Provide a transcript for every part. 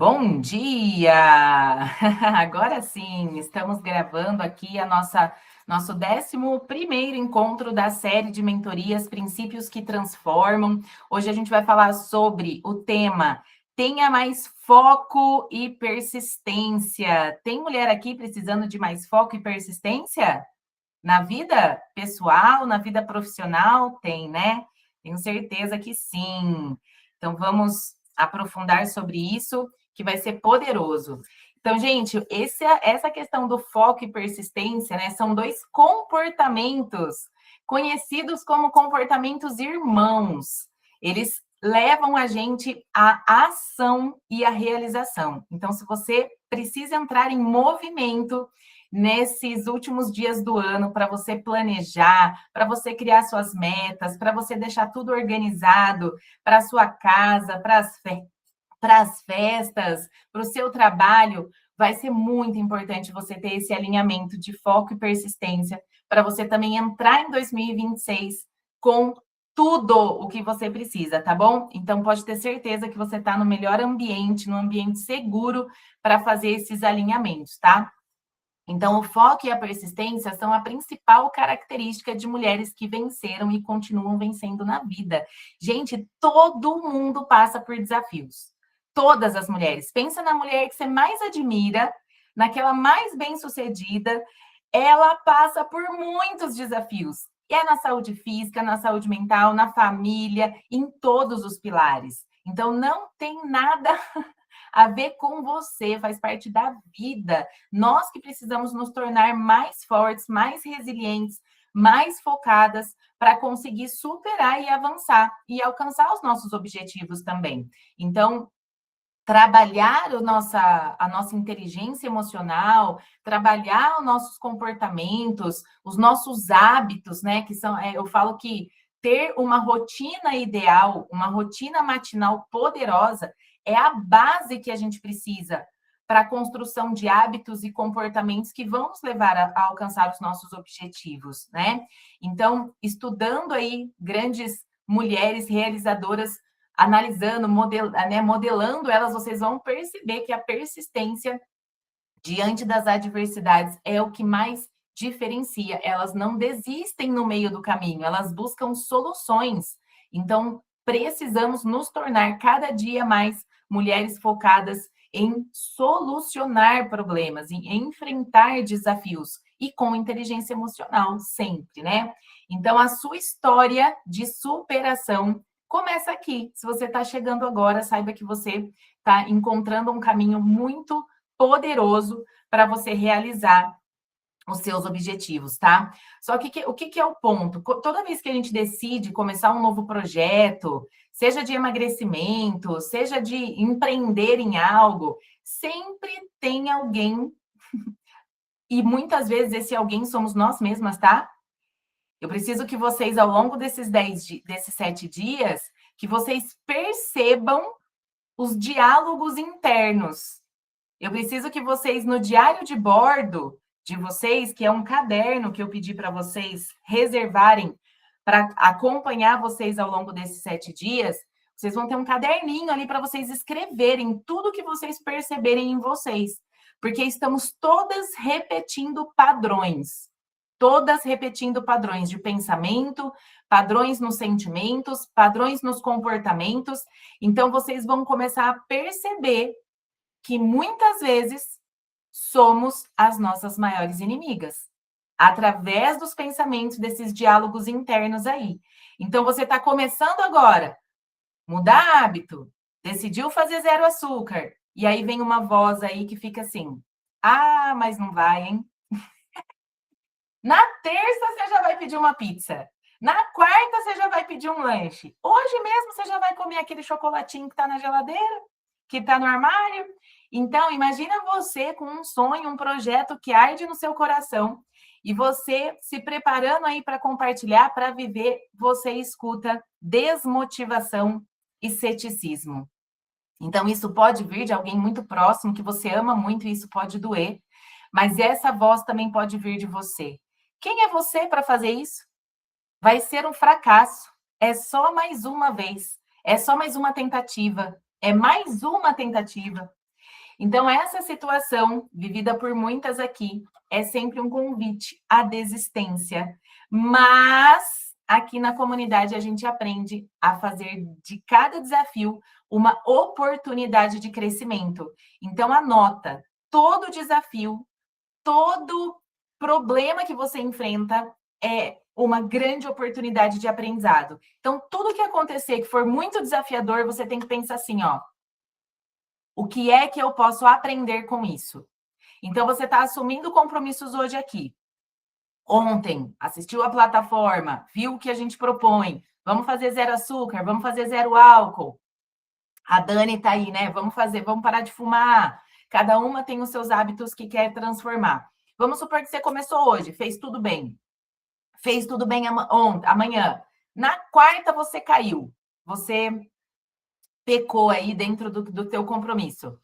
Bom dia! Agora sim, estamos gravando aqui nosso 11º encontro da série de mentorias Princípios que Transformam. Hoje a gente vai falar sobre o tema Tenha mais foco e persistência. Tem mulher aqui precisando de mais foco e persistência? Na vida pessoal, na vida profissional? Tem, né? Tenho certeza que sim. Então vamos aprofundar sobre isso, que vai ser poderoso. Então, gente, essa questão do foco e persistência, né, são dois comportamentos conhecidos como comportamentos irmãos. Eles levam a gente à ação e à realização. Então, se você precisa entrar em movimento nesses últimos dias do ano para você planejar, para você criar suas metas, para você deixar tudo organizado para a sua casa, para as festas, para o seu trabalho, vai ser muito importante você ter esse alinhamento de foco e persistência para você também entrar em 2026 com tudo o que você precisa, tá bom? Então, pode ter certeza que você está no melhor ambiente, no ambiente seguro para fazer esses alinhamentos, tá? Então, o foco e a persistência são a principal característica de mulheres que venceram e continuam vencendo na vida. Gente, todo mundo passa por desafios. Todas as mulheres. Pensa na mulher que você mais admira, naquela mais bem-sucedida, ela passa por muitos desafios. E é na saúde física, na saúde mental, na família, em todos os pilares. Então, não tem nada a ver com você, faz parte da vida. Nós que precisamos nos tornar mais fortes, mais resilientes, mais focadas para conseguir superar e avançar e alcançar os nossos objetivos também. Então, trabalhar a nossa inteligência emocional, trabalhar os nossos comportamentos, os nossos hábitos, né? Que são, eu falo que ter uma rotina ideal, uma rotina matinal poderosa, é a base que a gente precisa para a construção de hábitos e comportamentos que vão nos levar a alcançar os nossos objetivos, né? Então, estudando aí grandes mulheres realizadoras, analisando, modelando elas, vocês vão perceber que a persistência diante das adversidades é o que mais diferencia. Elas não desistem no meio do caminho, elas buscam soluções. Então, precisamos nos tornar cada dia mais mulheres focadas em solucionar problemas, em enfrentar desafios e com inteligência emocional sempre, né? Então, a sua história de superação começa aqui. Se você está chegando agora, saiba que você está encontrando um caminho muito poderoso para você realizar os seus objetivos, tá? Só que o que é o ponto? Toda vez que a gente decide começar um novo projeto, seja de emagrecimento, seja de empreender em algo, sempre tem alguém, e muitas vezes esse alguém somos nós mesmas, tá? Eu preciso que vocês, ao longo desses 7 dias, que vocês percebam os diálogos internos. Eu preciso que vocês, no diário de bordo de vocês, que é um caderno que eu pedi para vocês reservarem para acompanhar vocês ao longo desses 7 dias, vocês vão ter um caderninho ali para vocês escreverem tudo que vocês perceberem em vocês. Porque estamos todas repetindo padrões de pensamento, padrões nos sentimentos, padrões nos comportamentos. Então, vocês vão começar a perceber que muitas vezes somos as nossas maiores inimigas, através dos pensamentos, desses diálogos internos aí. Então, você está começando agora, mudar hábito, decidiu fazer 0 açúcar, e aí vem uma voz aí que fica assim: ah, mas não vai, hein? Na terça você já vai pedir uma pizza. Na quarta você já vai pedir um lanche. Hoje mesmo você já vai comer aquele chocolatinho que está na geladeira, que está no armário. Então, imagina você com um sonho, um projeto que arde no seu coração e você se preparando aí para compartilhar, para viver, você escuta desmotivação e ceticismo. Então, isso pode vir de alguém muito próximo, que você ama muito, e isso pode doer, mas essa voz também pode vir de você. Quem é você para fazer isso? Vai ser um fracasso. É só mais uma vez. É só mais uma tentativa. É mais uma tentativa. Então, essa situação, vivida por muitas aqui, é sempre um convite à desistência. Mas, aqui na comunidade, a gente aprende a fazer de cada desafio uma oportunidade de crescimento. Então, anota, todo desafio, todo problema que você enfrenta é uma grande oportunidade de aprendizado. Então, tudo que acontecer que for muito desafiador, você tem que pensar assim, ó, o que é que eu posso aprender com isso? Então, você está assumindo compromissos hoje aqui. Ontem, assistiu a plataforma, viu o que a gente propõe. Vamos fazer zero açúcar, vamos fazer zero álcool. A Dani está aí, né? Vamos parar de fumar. Cada uma tem os seus hábitos que quer transformar. Vamos supor que você começou hoje, fez tudo bem. Fez tudo bem amanhã. Na quarta, você caiu. Você pecou aí dentro do teu compromisso.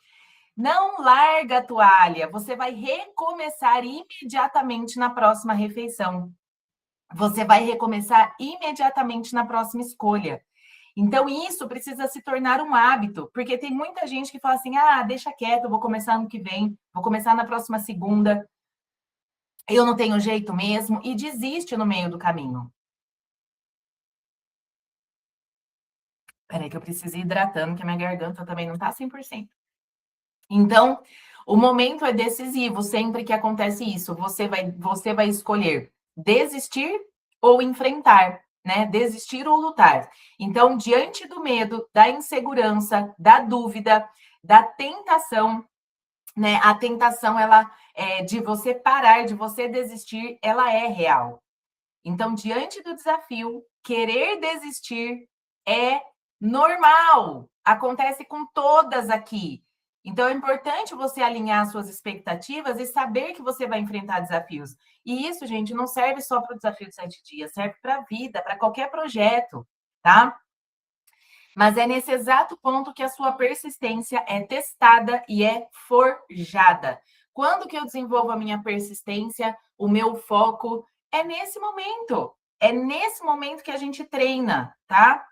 Não larga a toalha, você vai recomeçar imediatamente na próxima refeição. Você vai recomeçar imediatamente na próxima escolha. Então, isso precisa se tornar um hábito, porque tem muita gente que fala assim: ah, deixa quieto, eu vou começar ano que vem, vou começar na próxima segunda, eu não tenho jeito mesmo, e desiste no meio do caminho. Peraí, que eu preciso ir hidratando, que a minha garganta também não está 100%. Então, o momento é decisivo, sempre que acontece isso, você vai escolher desistir ou enfrentar, né? Desistir ou lutar. Então, diante do medo, da insegurança, da dúvida, da tentação, né? A tentação, ela é de você parar, de você desistir, ela é real. Então, diante do desafio, querer desistir é normal. Acontece com todas aqui. Então, é importante você alinhar suas expectativas e saber que você vai enfrentar desafios. E isso, gente, não serve só para o desafio de 7 dias, serve para a vida, para qualquer projeto, tá? Mas é nesse exato ponto que a sua persistência é testada e é forjada. Quando que eu desenvolvo a minha persistência, o meu foco? É nesse momento. É nesse momento que a gente treina, tá?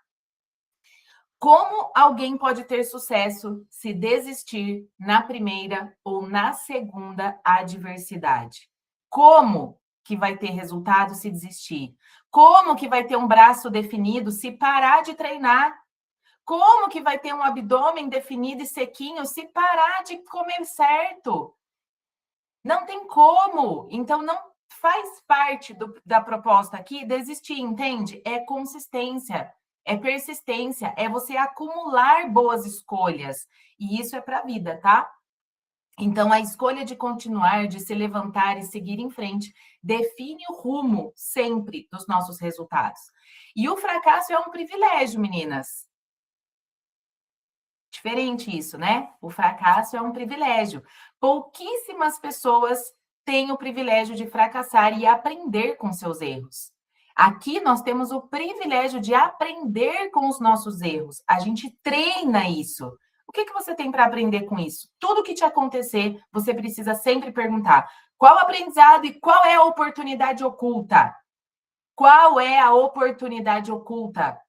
Como alguém pode ter sucesso se desistir na primeira ou na segunda adversidade? Como que vai ter resultado se desistir? Como que vai ter um braço definido se parar de treinar? Como que vai ter um abdômen definido e sequinho se parar de comer certo? Não tem como. Então, não faz parte da proposta aqui desistir, entende? É consistência, é persistência, é você acumular boas escolhas. E isso é para a vida, tá? Então, a escolha de continuar, de se levantar e seguir em frente, define o rumo sempre dos nossos resultados. E o fracasso é um privilégio, meninas. Diferente isso, né? O fracasso é um privilégio. Pouquíssimas pessoas têm o privilégio de fracassar e aprender com seus erros. Aqui nós temos o privilégio de aprender com os nossos erros. A gente treina isso. O que você tem para aprender com isso? Tudo que te acontecer, você precisa sempre perguntar: qual o aprendizado e qual é a oportunidade oculta? Qual é a oportunidade oculta?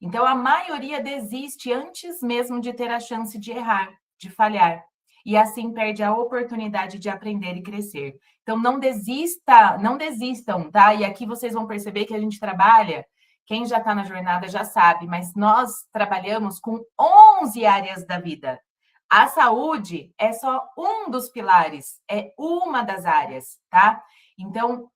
Então, a maioria desiste antes mesmo de ter a chance de errar, de falhar. E assim perde a oportunidade de aprender e crescer. Então, não desistam, tá? E aqui vocês vão perceber que a gente trabalha, quem já está na jornada já sabe, mas nós trabalhamos com 11 áreas da vida. A saúde é só um dos pilares, é uma das áreas, tá? Então,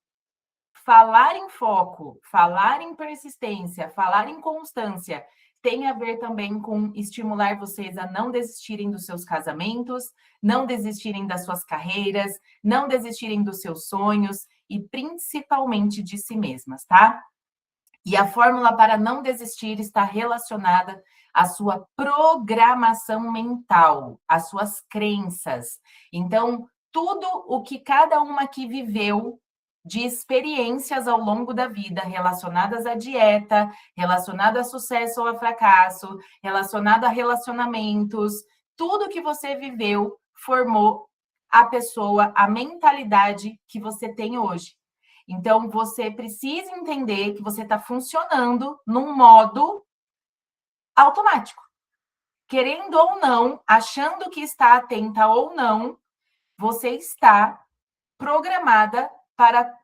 falar em foco, falar em persistência, falar em constância, tem a ver também com estimular vocês a não desistirem dos seus casamentos, não desistirem das suas carreiras, não desistirem dos seus sonhos e principalmente de si mesmas, tá? E a fórmula para não desistir está relacionada à sua programação mental, às suas crenças. Então, tudo o que cada uma aqui viveu de experiências ao longo da vida relacionadas à dieta, relacionado a sucesso ou a fracasso, relacionado a relacionamentos, tudo que você viveu formou a pessoa, a mentalidade que você tem hoje. Então, você precisa entender que você está funcionando num modo automático, querendo ou não, achando que está atenta ou não, você está programada para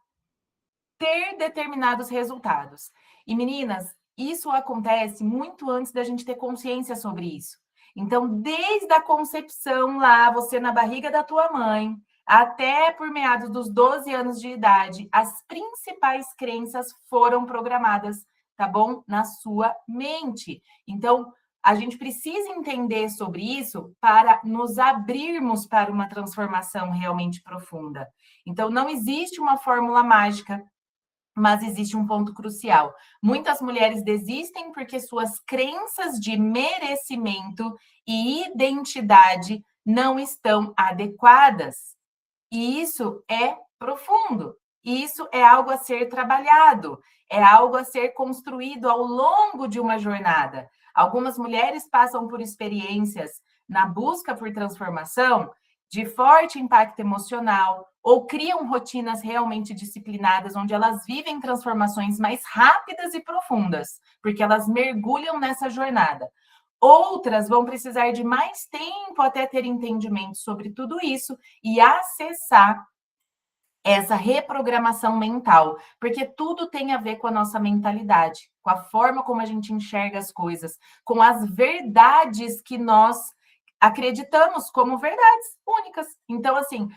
ter determinados resultados. E meninas, isso acontece muito antes da gente ter consciência sobre isso. Então, desde a concepção lá, você na barriga da tua mãe, até por meados dos 12 anos de idade, as principais crenças foram programadas, tá bom? Na sua mente. Então, a gente precisa entender sobre isso para nos abrirmos para uma transformação realmente profunda. Então, não existe uma fórmula mágica, mas existe um ponto crucial. Muitas mulheres desistem porque suas crenças de merecimento e identidade não estão adequadas. E isso é profundo. Isso é algo a ser trabalhado, é algo a ser construído ao longo de uma jornada. Algumas mulheres passam por experiências na busca por transformação de forte impacto emocional ou criam rotinas realmente disciplinadas, onde elas vivem transformações mais rápidas e profundas, porque elas mergulham nessa jornada. Outras vão precisar de mais tempo até ter entendimento sobre tudo isso e acessar essa reprogramação mental, porque tudo tem a ver com a nossa mentalidade, com a forma como a gente enxerga as coisas, com as verdades que nós acreditamos como verdades únicas. Então, assim,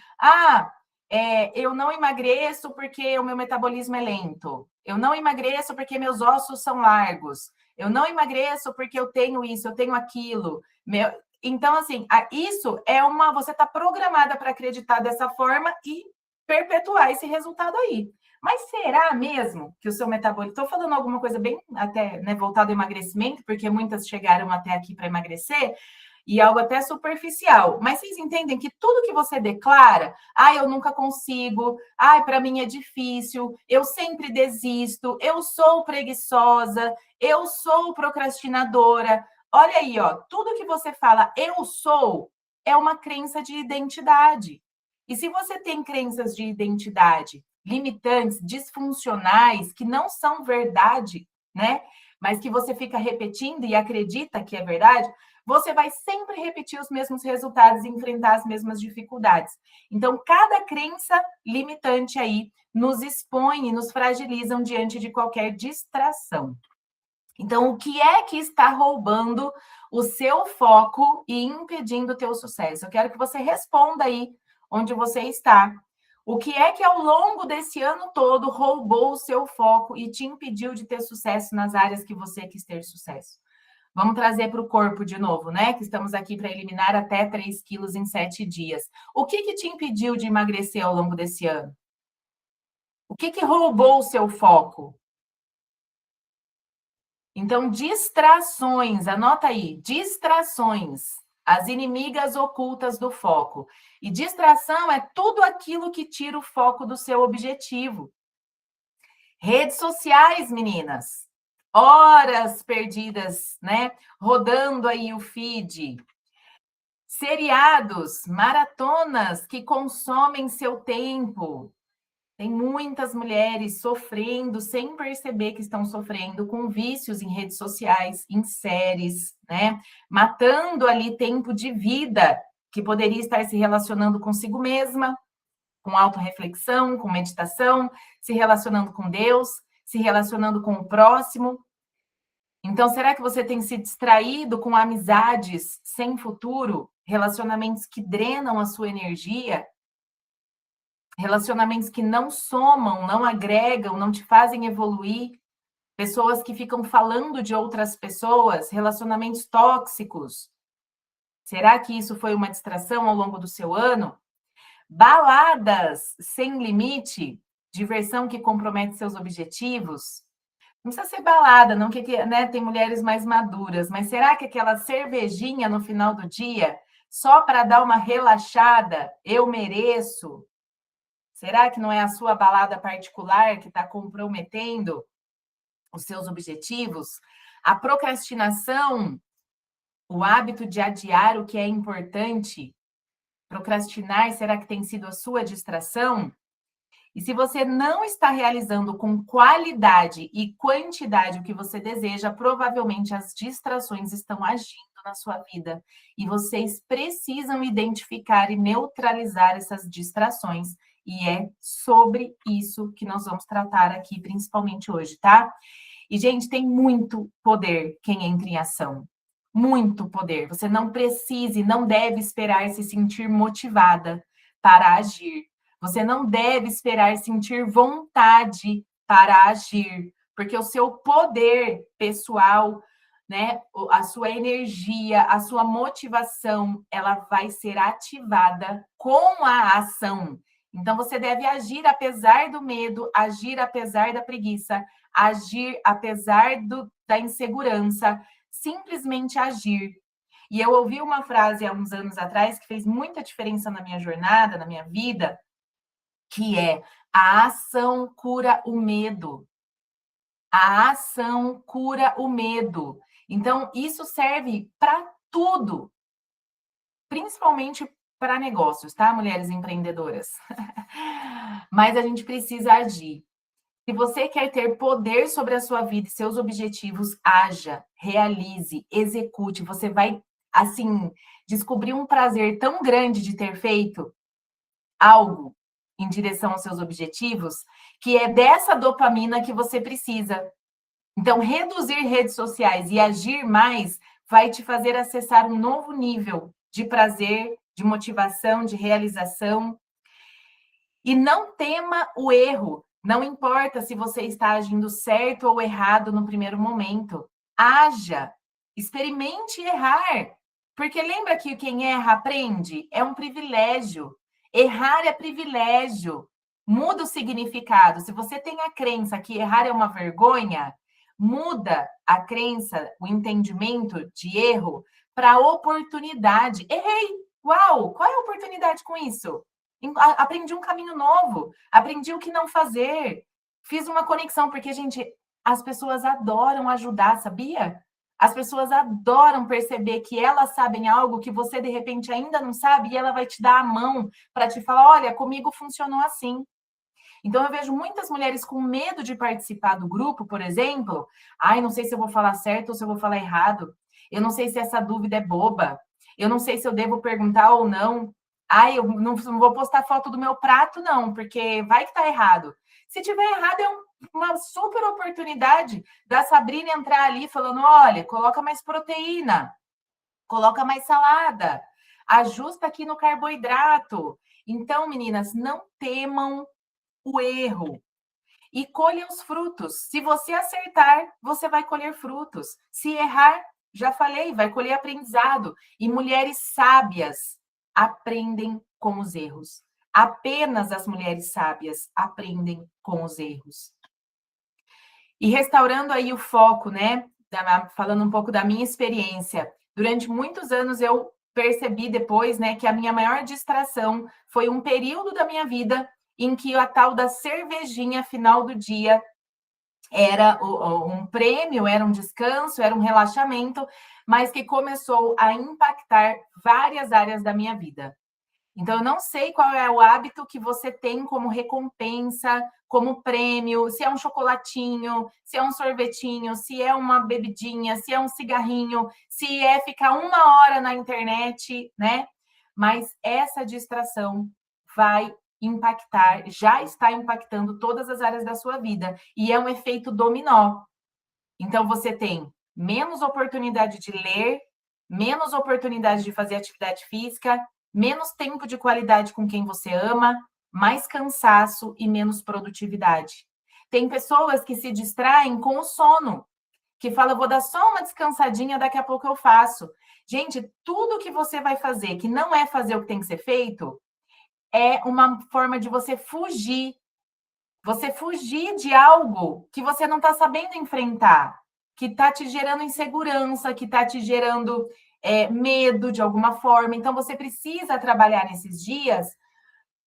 eu não emagreço porque o meu metabolismo é lento. Eu não emagreço porque meus ossos são largos. Eu não emagreço porque eu tenho isso, eu tenho aquilo. Então, assim, isso é você está programada para acreditar dessa forma e perpetuar esse resultado aí. Mas será mesmo que o seu metabolismo... Estou falando alguma coisa bem até voltado ao emagrecimento, porque muitas chegaram até aqui para emagrecer, e algo até superficial. Mas vocês entendem que tudo que você declara, eu nunca consigo, para mim é difícil, eu sempre desisto, eu sou preguiçosa, eu sou procrastinadora. Olha aí, ó, tudo que você fala, eu sou, é uma crença de identidade. E se você tem crenças de identidade limitantes, disfuncionais, que não são verdade, né? Mas que você fica repetindo e acredita que é verdade, você vai sempre repetir os mesmos resultados e enfrentar as mesmas dificuldades. Então, cada crença limitante aí nos expõe e nos fragilizam diante de qualquer distração. Então, o que é que está roubando o seu foco e impedindo o teu sucesso? Eu quero que você responda aí onde você está. O que é que ao longo desse ano todo roubou o seu foco e te impediu de ter sucesso nas áreas que você quis ter sucesso? Vamos trazer para o corpo de novo, né? Que estamos aqui para eliminar até 3 quilos em 7 dias. O que te impediu de emagrecer ao longo desse ano? O que roubou o seu foco? Então, distrações, anota aí, distrações, as inimigas ocultas do foco. E distração é tudo aquilo que tira o foco do seu objetivo. Redes sociais, meninas. Horas perdidas, né? Rodando aí o feed. Seriados, maratonas que consomem seu tempo. Tem muitas mulheres sofrendo sem perceber que estão sofrendo com vícios em redes sociais, em séries, né? Matando ali tempo de vida que poderia estar se relacionando consigo mesma, com autorreflexão, com meditação, se relacionando com Deus, se relacionando com o próximo. Então, será que você tem se distraído com amizades sem futuro, relacionamentos que drenam a sua energia? Relacionamentos que não somam, não agregam, não te fazem evoluir, pessoas que ficam falando de outras pessoas, relacionamentos tóxicos. Será que isso foi uma distração ao longo do seu ano? Baladas sem limite, diversão que compromete seus objetivos. Não precisa ser balada, não que né, tem mulheres mais maduras, mas será que aquela cervejinha no final do dia, só para dar uma relaxada, eu mereço? Será que não é a sua balada particular que está comprometendo os seus objetivos? A procrastinação, o hábito de adiar o que é importante, procrastinar, será que tem sido a sua distração? E se você não está realizando com qualidade e quantidade o que você deseja, provavelmente as distrações estão agindo na sua vida. E vocês precisam identificar e neutralizar essas distrações. E é sobre isso que nós vamos tratar aqui, principalmente hoje, tá? E, gente, tem muito poder quem entra em ação. Muito poder. Você não precisa e não deve esperar se sentir motivada para agir. Você não deve esperar sentir vontade para agir, porque o seu poder pessoal, né, a sua energia, a sua motivação, ela vai ser ativada com a ação. Então você deve agir apesar do medo, agir apesar da preguiça, agir apesar da insegurança, simplesmente agir. E eu ouvi uma frase há uns anos atrás que fez muita diferença na minha jornada, na minha vida, que é: a ação cura o medo. A ação cura o medo. Então, isso serve para tudo, principalmente para negócios, tá, mulheres empreendedoras? Mas a gente precisa agir. Se você quer ter poder sobre a sua vida e seus objetivos, haja, realize, execute. Você vai, assim, descobrir um prazer tão grande de ter feito algo em direção aos seus objetivos, que é dessa dopamina que você precisa. Então, reduzir redes sociais e agir mais vai te fazer acessar um novo nível de prazer, de motivação, de realização. E não tema o erro. Não importa se você está agindo certo ou errado no primeiro momento. Haja, experimente errar. Porque lembra que quem erra aprende? É um privilégio. Errar é privilégio. Muda o significado. Se você tem a crença que errar é uma vergonha, muda a crença, o entendimento de erro para oportunidade. Errei! Uau! Qual é a oportunidade com isso? Aprendi um caminho novo, aprendi o que não fazer, fiz uma conexão, porque, gente, as pessoas adoram ajudar, sabia? As pessoas adoram perceber que elas sabem algo que você, de repente, ainda não sabe, e ela vai te dar a mão para te falar: olha, comigo funcionou assim. Então, eu vejo muitas mulheres com medo de participar do grupo, por exemplo. Ai, não sei se eu vou falar certo ou se eu vou falar errado. Eu não sei se essa dúvida é boba. Eu não sei se eu devo perguntar ou não. Ai, eu não vou postar foto do meu prato, não, porque vai que tá errado. Se tiver errado, é uma super oportunidade da Sabrina entrar ali falando: olha, coloca mais proteína, coloca mais salada, ajusta aqui no carboidrato. Então, meninas, não temam o erro e colha os frutos. Se você acertar, você vai colher frutos. Se errar, já falei, vai colher aprendizado. E mulheres sábias aprendem com os erros. Apenas as mulheres sábias aprendem com os erros. E restaurando aí o foco, né? Falando um pouco da minha experiência. Durante muitos anos eu percebi depois, né, que a minha maior distração foi um período da minha vida em que a tal da cervejinha final do dia era um prêmio, era um descanso, era um relaxamento, mas que começou a impactar várias áreas da minha vida. Então, eu não sei qual é o hábito que você tem como recompensa, como prêmio, se é um chocolatinho, se é um sorvetinho, se é uma bebidinha, se é um cigarrinho, se é ficar 1 hora na internet, né? Mas essa distração vai impactar, já está impactando todas as áreas da sua vida. E é um efeito dominó. Então, você tem menos oportunidade de ler, menos oportunidade de fazer atividade física, menos tempo de qualidade com quem você ama, mais cansaço e menos produtividade. Tem pessoas que se distraem com o sono, que fala: vou dar só uma descansadinha, daqui a pouco eu faço. Gente, tudo que você vai fazer que não é fazer o que tem que ser feito, é uma forma de você fugir. Você fugir de algo que você não está sabendo enfrentar, que está te gerando insegurança, que está te gerando medo de alguma forma. Então, você precisa trabalhar nesses dias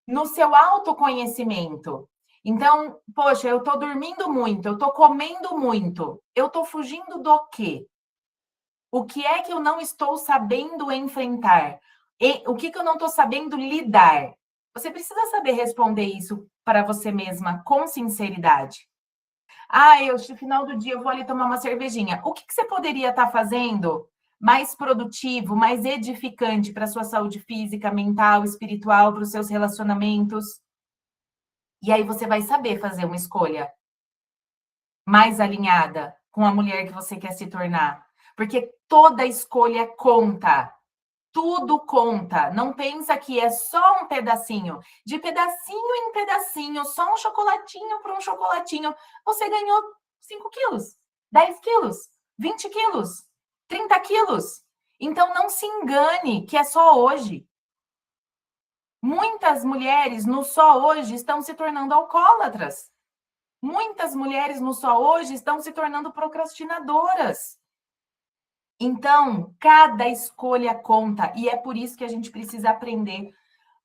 no seu autoconhecimento. Então, poxa, eu estou dormindo muito, eu estou comendo muito, eu estou fugindo do quê? O que é que eu não estou sabendo enfrentar? O que eu não estou sabendo lidar? Você precisa saber responder isso para você mesma com sinceridade. Ah, no final do dia eu vou ali tomar uma cervejinha. O que você poderia estar fazendo mais produtivo, mais edificante para a sua saúde física, mental, espiritual, para os seus relacionamentos? E aí você vai saber fazer uma escolha mais alinhada com a mulher que você quer se tornar. Porque toda escolha conta. Tudo conta. Não pensa que é só um pedacinho. De pedacinho em pedacinho, só um chocolatinho para um chocolatinho, você ganhou 5 quilos, 10 quilos, 20 quilos, 30 quilos. Então, não se engane que é só hoje. Muitas mulheres no só hoje estão se tornando alcoólatras. Muitas mulheres no só hoje estão se tornando procrastinadoras. Então, cada escolha conta, e é por isso que a gente precisa aprender,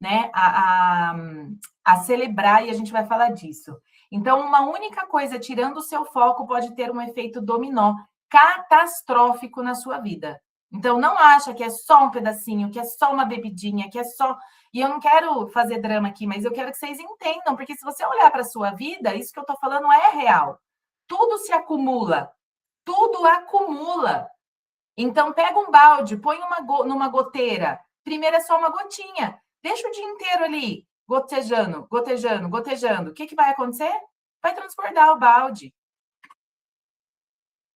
né, a celebrar, e a gente vai falar disso. Então, uma única coisa, tirando o seu foco, pode ter um efeito dominó catastrófico na sua vida. Então, não acha que é só um pedacinho, que é só uma bebidinha, que é só... E eu não quero fazer drama aqui, mas eu quero que vocês entendam, porque se você olhar para a sua vida, isso que eu estou falando é real. Tudo se acumula, tudo acumula. Então, pega um balde, põe numa goteira. Primeiro é só uma gotinha. Deixa o dia inteiro ali, gotejando, gotejando, gotejando. O que vai acontecer? Vai transbordar o balde.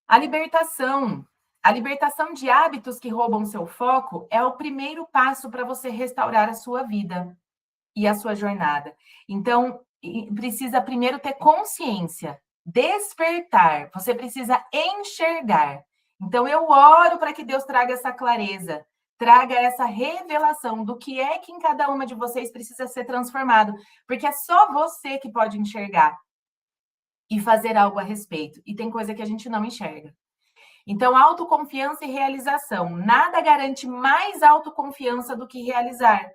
A libertação. A libertação de hábitos que roubam seu foco é o primeiro passo para você restaurar a sua vida e a sua jornada. Então, precisa primeiro ter consciência, despertar. Você precisa enxergar. Então, eu oro para que Deus traga essa clareza, traga essa revelação do que é que em cada uma de vocês precisa ser transformado, porque é só você que pode enxergar e fazer algo a respeito. E tem coisa que a gente não enxerga. Então, autoconfiança e realização. Nada garante mais autoconfiança do que realizar.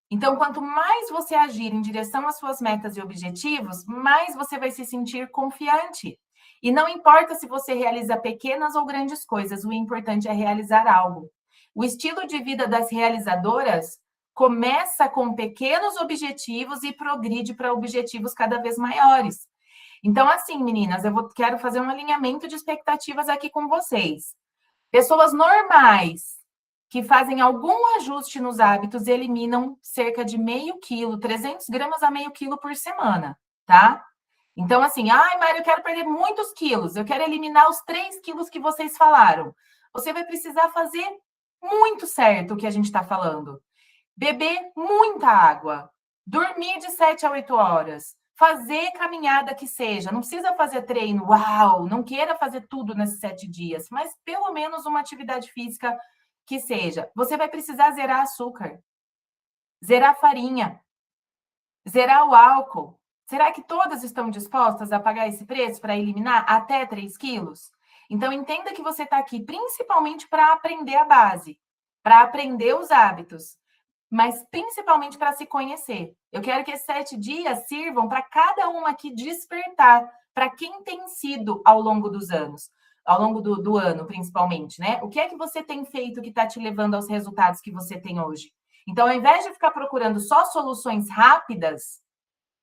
Então, quanto mais você agir em direção às suas metas e objetivos, mais você vai se sentir confiante. E não importa se você realiza pequenas ou grandes coisas, o importante é realizar algo. O estilo de vida das realizadoras começa com pequenos objetivos e progride para objetivos cada vez maiores. Então, assim, meninas, quero fazer um alinhamento de expectativas aqui com vocês. Pessoas normais que fazem algum ajuste nos hábitos eliminam cerca de meio quilo, 300 gramas a meio quilo por semana, tá? Então, assim, ai, Mário, eu quero perder muitos quilos, eu quero eliminar os 3 quilos que vocês falaram. Você vai precisar fazer muito certo o que a gente está falando. Beber muita água, dormir de 7 a 8 horas, fazer caminhada que seja, não precisa fazer treino, uau, não queira fazer tudo nesses 7 dias, mas pelo menos uma atividade física que seja. Você vai precisar zerar açúcar, zerar farinha, zerar o álcool. Será que todas estão dispostas a pagar esse preço para eliminar até 3 quilos? Então, entenda que você está aqui principalmente para aprender a base, para aprender os hábitos, mas principalmente para se conhecer. Eu quero que esses 7 dias sirvam para cada uma aqui despertar, para quem tem sido ao longo dos anos, ao longo do ano, principalmente, né? O que é que você tem feito que está te levando aos resultados que você tem hoje? Então, ao invés de ficar procurando só soluções rápidas,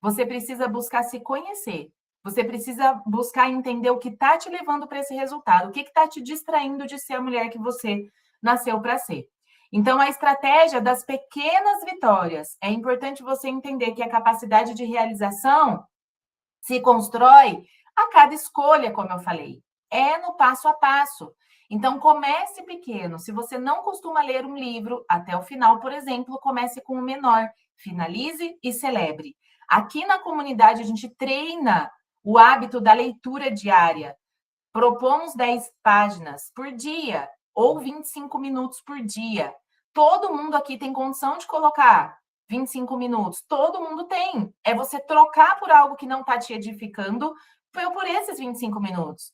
você precisa buscar se conhecer. Você precisa buscar entender o que está te levando para esse resultado, o que está te distraindo de ser a mulher que você nasceu para ser. Então, a estratégia das pequenas vitórias. É importante você entender que a capacidade de realização se constrói a cada escolha, como eu falei. É no passo a passo. Então, comece pequeno. Se você não costuma ler um livro até o final, por exemplo, comece com o menor. Finalize e celebre. Aqui na comunidade, a gente treina o hábito da leitura diária. Propomos 10 páginas por dia ou 25 minutos por dia. Todo mundo aqui tem condição de colocar 25 minutos. Todo mundo tem. É você trocar por algo que não está te edificando por esses 25 minutos.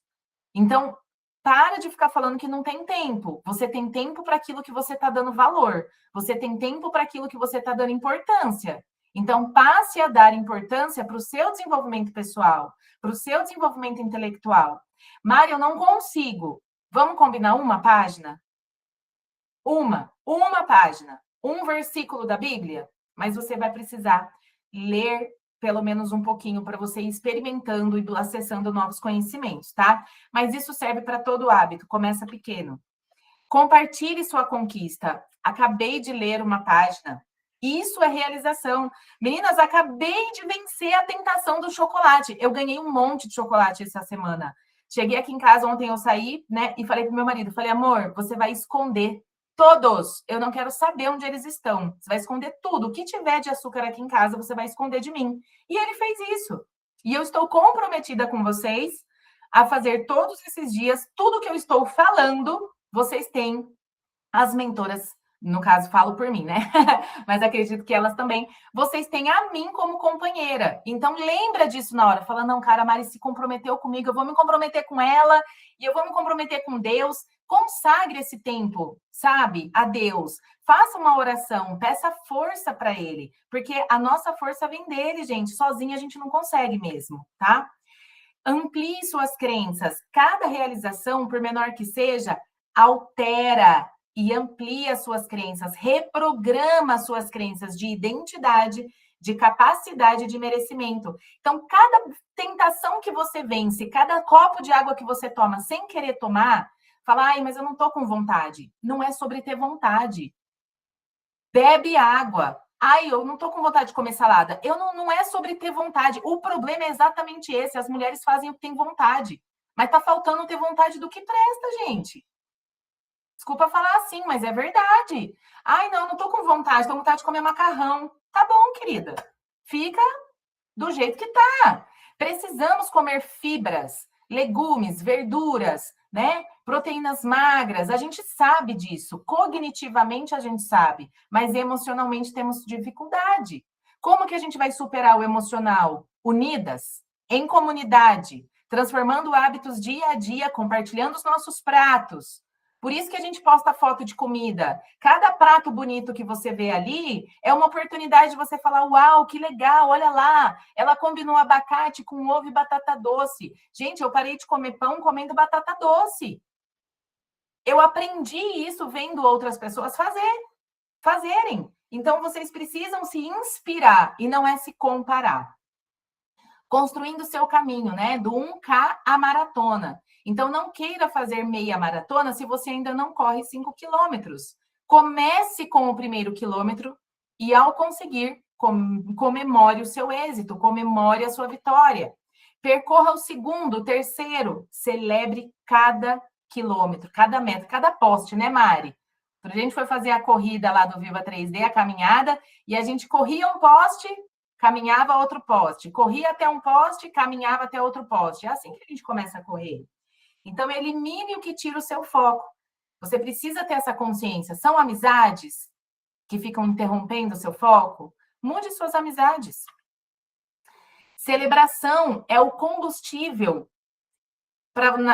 Então, para de ficar falando que não tem tempo. Você tem tempo para aquilo que você está dando valor. Você tem tempo para aquilo que você está dando importância. Então, passe a dar importância para o seu desenvolvimento pessoal, para o seu desenvolvimento intelectual. Mário, eu não consigo. Vamos combinar uma página? Uma página. Um versículo da Bíblia? mas você vai precisar ler pelo menos um pouquinho para você ir experimentando e acessando novos conhecimentos, tá? Mas isso serve para todo hábito, começa pequeno. Compartilhe sua conquista. Acabei de ler uma página. Isso é realização. Meninas, acabei de vencer a tentação do chocolate. Eu ganhei um monte de chocolate essa semana. Cheguei aqui em casa, ontem eu saí, né, e falei pro meu marido, falei, amor, você vai esconder todos. Eu não quero saber onde eles estão. Você vai esconder tudo. O que tiver de açúcar aqui em casa, você vai esconder de mim. E ele fez isso. E eu estou comprometida com vocês a fazer todos esses dias tudo que eu estou falando. Vocês têm as mentoras, no caso, falo por mim, né? Mas acredito que elas também. Vocês têm a mim como companheira. Então, lembra disso na hora. Fala, não, cara, a Mari se comprometeu comigo, eu vou me comprometer com ela e eu vou me comprometer com Deus. Consagre esse tempo, sabe? A Deus. Faça uma oração, peça força para Ele, porque a nossa força vem dele, gente. Sozinha a gente não consegue mesmo, tá? Amplie suas crenças. Cada realização, por menor que seja, altera e amplia suas crenças, reprograma suas crenças de identidade, de capacidade de merecimento. Então, cada tentação que você vence, cada copo de água que você toma sem querer tomar, fala, ai, mas eu não tô com vontade. Não é sobre ter vontade. Bebe água. Ai, eu não tô com vontade de comer salada. Não é sobre ter vontade. O problema é exatamente esse. As mulheres fazem o que têm vontade. Mas tá faltando ter vontade do que presta, gente. Desculpa falar assim, mas é verdade. Ai, não tô com vontade. Tô com vontade de comer macarrão. Tá bom, querida. Fica do jeito que tá. Precisamos comer fibras, legumes, verduras, né? Proteínas magras. A gente sabe disso. Cognitivamente a gente sabe, mas emocionalmente temos dificuldade. Como que a gente vai superar o emocional? Unidas, em comunidade, transformando hábitos dia a dia, compartilhando os nossos pratos. Por isso que a gente posta foto de comida. Cada prato bonito que você vê ali é uma oportunidade de você falar: uau, que legal, olha lá, ela combinou abacate com ovo e batata doce. Gente, eu parei de comer pão comendo batata doce. Eu aprendi isso vendo outras pessoas fazerem. Então, vocês precisam se inspirar e não é se comparar. Construindo o seu caminho, né? Do 1K à maratona. Então, não queira fazer meia maratona se você ainda não corre 5 quilômetros. Comece com o primeiro quilômetro e, ao conseguir, comemore o seu êxito, comemore a sua vitória. Percorra o segundo, o terceiro, celebre cada quilômetro, cada metro, cada poste, né, Mari? A gente foi fazer a corrida lá do Viva 3D, a caminhada, e a gente corria um poste, caminhava a outro poste, corria até um poste, caminhava até outro poste. É assim que a gente começa a correr. Então, elimine o que tira o seu foco. Você precisa ter essa consciência. São amizades que ficam interrompendo o seu foco? Mude suas amizades. Celebração é o combustível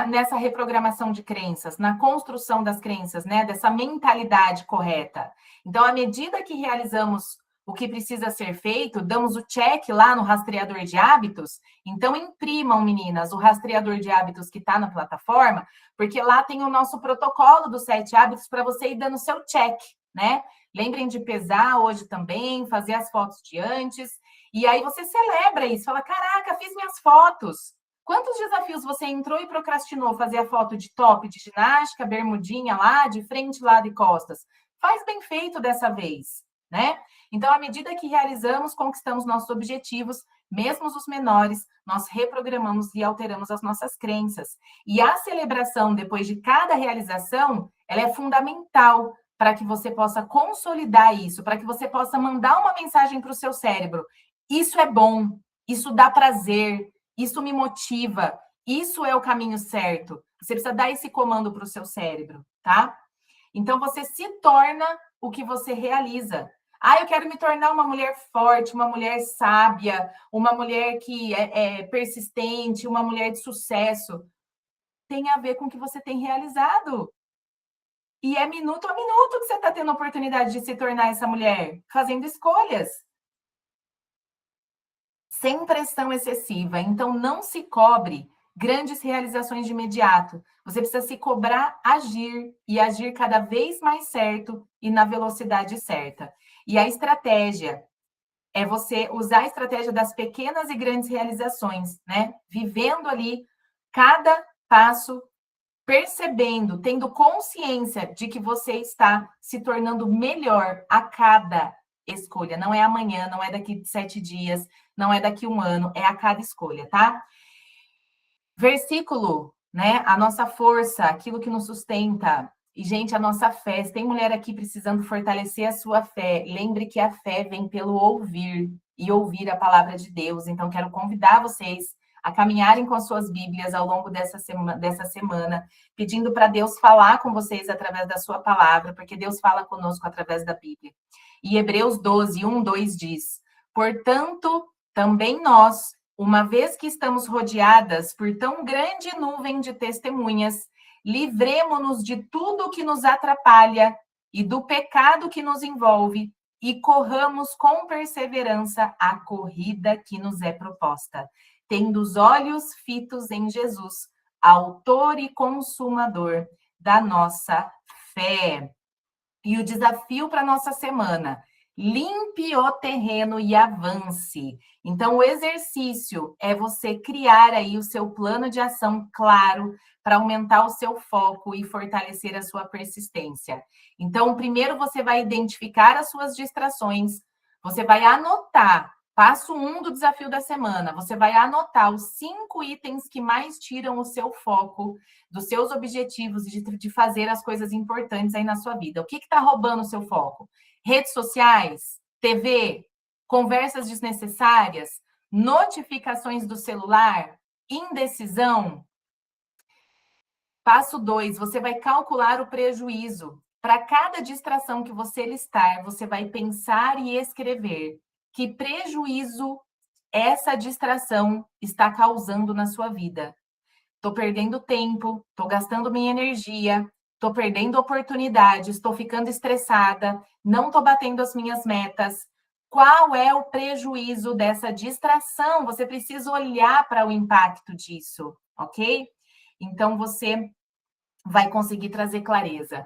nessa reprogramação de crenças, na construção das crenças, né? Dessa mentalidade correta. Então, à medida que realizamos o que precisa ser feito, damos o check lá no rastreador de hábitos. Então, imprimam, meninas, o rastreador de hábitos que está na plataforma, porque lá tem o nosso protocolo dos 7 hábitos para você ir dando seu check, né? Lembrem de pesar hoje também, fazer as fotos de antes. E aí você celebra isso, fala, caraca, fiz minhas fotos. Quantos desafios você entrou e procrastinou fazer a foto de top, de ginástica, bermudinha lá, de frente, lado e costas? Faz bem feito dessa vez, né? Então, à medida que realizamos, conquistamos nossos objetivos, mesmo os menores, nós reprogramamos e alteramos as nossas crenças. E a celebração, depois de cada realização, ela é fundamental para que você possa consolidar isso, para que você possa mandar uma mensagem para o seu cérebro. Isso é bom, isso dá prazer, isso me motiva, isso é o caminho certo. Você precisa dar esse comando para o seu cérebro, tá? Então, você se torna o que você realiza. Ah, eu quero me tornar uma mulher forte, uma mulher sábia, uma mulher que é persistente, uma mulher de sucesso. Tem a ver com o que você tem realizado. E é minuto a minuto que você está tendo a oportunidade de se tornar essa mulher, fazendo escolhas. Sem pressão excessiva. Então, não se cobre grandes realizações de imediato. Você precisa se cobrar agir e agir cada vez mais certo e na velocidade certa. E a estratégia é você usar a estratégia das pequenas e grandes realizações, né? Vivendo ali cada passo, percebendo, tendo consciência de que você está se tornando melhor a cada escolha. Não é amanhã, não é daqui 7 dias, não é daqui 1 ano, é a cada escolha, tá? Versículo, né? A nossa força, aquilo que nos sustenta. E, gente, a nossa fé. Se tem mulher aqui precisando fortalecer a sua fé, lembre que a fé vem pelo ouvir e ouvir a palavra de Deus. Então, quero convidar vocês a caminharem com as suas Bíblias ao longo dessa semana, pedindo para Deus falar com vocês através da sua palavra, porque Deus fala conosco através da Bíblia. E Hebreus 12, 1, 2 diz: portanto, também nós, uma vez que estamos rodeadas por tão grande nuvem de testemunhas, livremo-nos de tudo que nos atrapalha e do pecado que nos envolve e corramos com perseverança a corrida que nos é proposta, tendo os olhos fitos em Jesus, autor e consumador da nossa fé. E o desafio para a nossa semana: limpe o terreno e avance. Então, o exercício é você criar aí o seu plano de ação claro para aumentar o seu foco e fortalecer a sua persistência. Então, primeiro você vai identificar as suas distrações, você vai anotar. Passo 1 do desafio da semana, você vai anotar os 5 itens que mais tiram o seu foco dos seus objetivos e de fazer as coisas importantes aí na sua vida. O que está roubando o seu foco? Redes sociais, TV, conversas desnecessárias, notificações do celular, indecisão. Passo 2, você vai calcular o prejuízo. Para cada distração que você listar, você vai pensar e escrever que prejuízo essa distração está causando na sua vida. Estou perdendo tempo, estou gastando minha energia, estou perdendo oportunidades, estou ficando estressada, não estou batendo as minhas metas. Qual é o prejuízo dessa distração? Você precisa olhar para o impacto disso, ok? Então, você vai conseguir trazer clareza.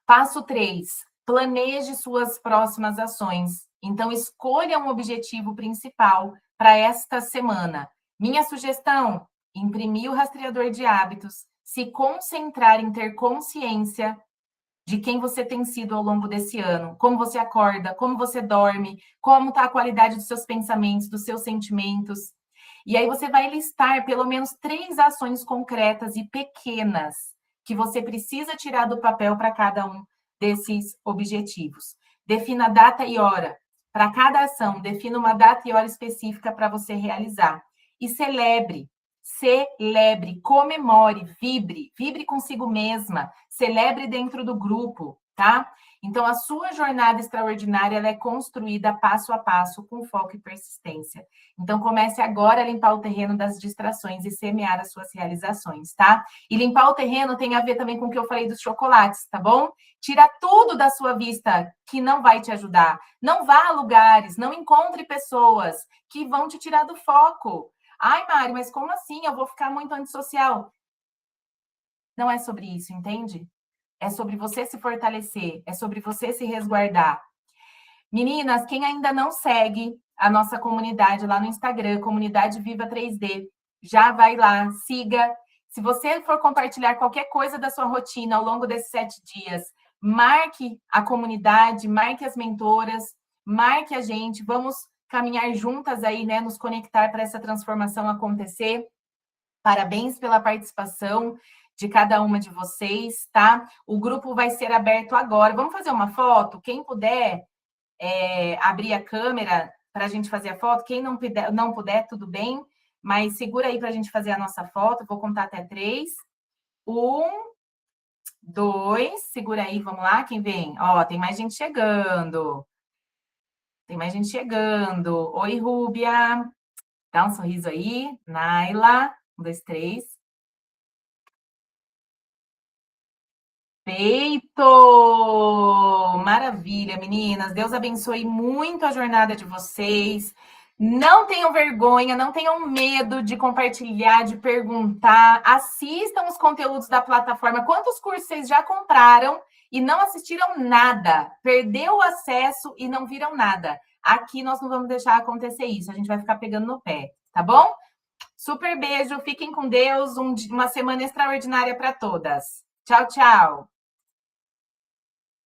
Passo 3, planeje suas próximas ações. Então, escolha um objetivo principal para esta semana. Minha sugestão: imprimir o rastreador de hábitos, se concentrar em ter consciência de quem você tem sido ao longo desse ano, como você acorda, como você dorme, como está a qualidade dos seus pensamentos, dos seus sentimentos. E aí você vai listar pelo menos 3 ações concretas e pequenas que você precisa tirar do papel para cada um desses objetivos. Defina data e hora. Para cada ação, defina uma data e hora específica para você realizar. E celebre, comemore, vibre consigo mesma, celebre dentro do grupo, tá? Então, a sua jornada extraordinária ela é construída passo a passo, com foco e persistência. Então, comece agora a limpar o terreno das distrações e semear as suas realizações, tá? E limpar o terreno tem a ver também com o que eu falei dos chocolates, tá bom? Tira tudo da sua vista que não vai te ajudar. Não vá a lugares, não encontre pessoas que vão te tirar do foco. Ai, Mari, mas como assim? Eu vou ficar muito antissocial. Não é sobre isso, entende? É sobre você se fortalecer, é sobre você se resguardar. Meninas, quem ainda não segue a nossa comunidade lá no Instagram, Comunidade Viva 3D, já vai lá, siga. Se você for compartilhar qualquer coisa da sua rotina ao longo desses 7 dias, marque a comunidade, marque as mentoras, marque a gente, vamos caminhar juntas aí, né, nos conectar para essa transformação acontecer. Parabéns pela participação de cada uma de vocês, tá? O grupo vai ser aberto agora. Vamos fazer uma foto? Quem puder abrir a câmera para a gente fazer a foto. Quem não puder, tudo bem. Mas segura aí para a gente fazer a nossa foto. Vou contar até 3. 1, 2. Segura aí, vamos lá. Quem vem? Ó, tem mais gente chegando. Tem mais gente chegando. Oi, Rúbia. Dá um sorriso aí. Naila. 1, 2, 3. Feito! Maravilha, meninas. Deus abençoe muito a jornada de vocês. Não tenham vergonha, não tenham medo de compartilhar, de perguntar. Assistam os conteúdos da plataforma. Quantos cursos vocês já compraram e não assistiram nada? Perdeu o acesso e não viram nada? Aqui nós não vamos deixar acontecer isso, a gente vai ficar pegando no pé, tá bom? Super beijo, fiquem com Deus, uma semana extraordinária para todas. Tchau, tchau.